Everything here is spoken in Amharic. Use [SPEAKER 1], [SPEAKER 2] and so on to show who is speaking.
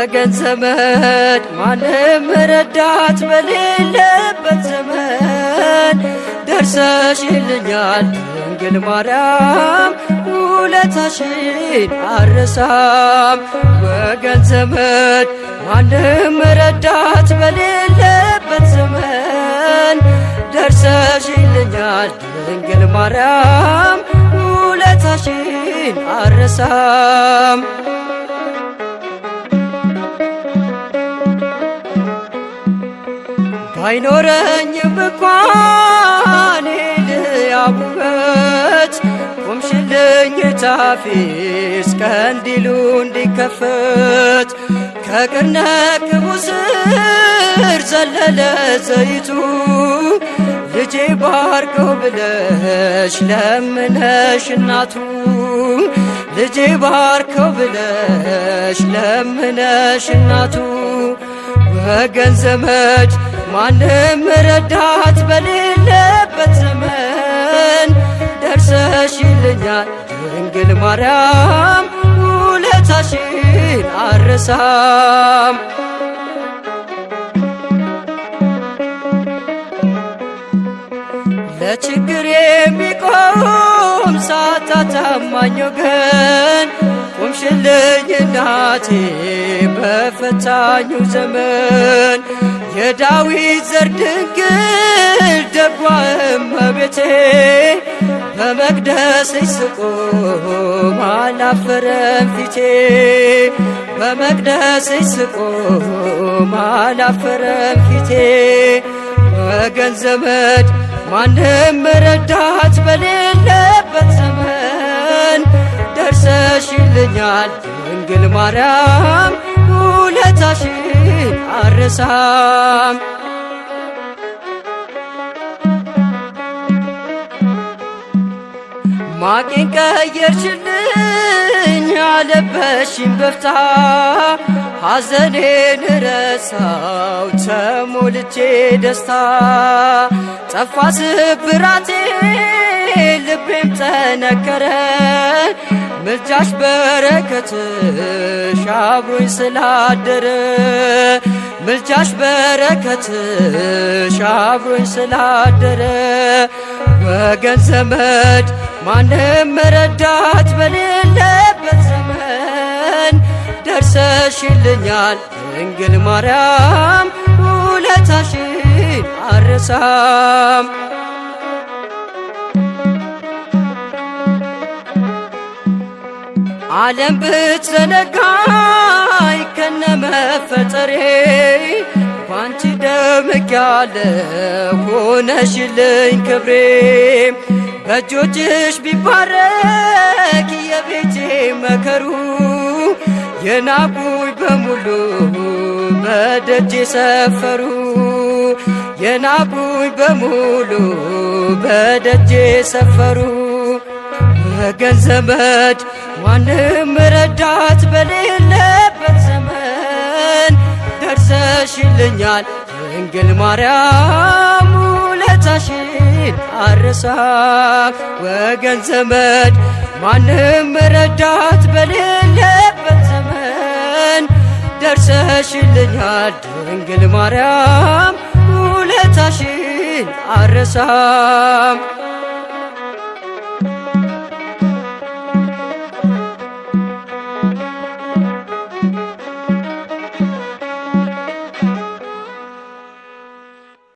[SPEAKER 1] ወገን ዘመድ ማንም ረዳት በሌለበት ዘመን ደርሰሽልኛል ድንግል ማርያም ውለታሽን አልረሳም። ወገን ዘመድ ማንም ረዳት በሌለበት ዘመን ደርሰሽልኛል ድንግል ማርያም ውለታሽን አልረሳም። ባይኖረኝም እንኳን ልያውበት ቆምሽልኝ ታፊ እስከ እንዲሉ እንዲከፈት ከቅርነ ቅቡ ስር ዘለለ ዘይቱ ልጄ ባርከው ብለሽ ለምነሽ እናቱ ልጄ ባርከው ብለሽ ለምነሽ እናቱ ወገን ዘመድ ማንም ረዳት በሌለበት ዘመን ደርሰሽልኛል ድንግል ማርያም ውለታሽን አልረሳም። ለችግር የሚቆም ሳታ ታማኝ ወገን ቆምሽልኝ እናቴ በፈታኙ ዘመን የዳዊት ዘር ድንግል ደጓ እመቤቴ በመቅደስሽ ስቆም አላፈረም ፊቴ በመቅደስሽ ስቆም አላፈረም ፊቴ ወገን ዘመድ ማንም ረዳት በሌለበት ዘመን ደርሰሽልኛል ድንግል ማርያም ውለታሽን አልረሳም። ማቄን ቀየርሽልኝ አለበሽኝ በፍታ ሐዘኔን ረሳው ተሞልቼ ደስታ ጠፋ ስብራቴ ልቤም ጠነከረ ምልጃሽ በረከትሽ አብሮኝ ስላደረ ምልጃሽ በረከትሽ አብሮኝ ስላደረ ወገን ዘመድ ማንም ረዳት በሌለበት ዘመን ደርሰሽልኛል ድንግል ማርያም ውለታሽን አልረሳም። ዓለም ብትዘነጋኝ ከነመፈጠሬ ባንቺ ደምቄያለሁ ሆነሽልኝ ክብሬ በእጆችሽ ቢባረክ የቤቴ መከሩ የናቁኝ በሙሉ በደጄ ሰፈሩ የናቁኝ በሙሉ በደጄ ሰፈሩ ወገን ዘመድ ማንም ረዳት በሌለበት ዘመን ደርሰሽልኛል ድንግል ማርያም ውለታሽን አልረሳም። ወገን ዘመድ ማንም ረዳት በሌለበት ዘመን ደርሰሽልኛል ድንግል ማርያም ውለታሽን አልረሳም።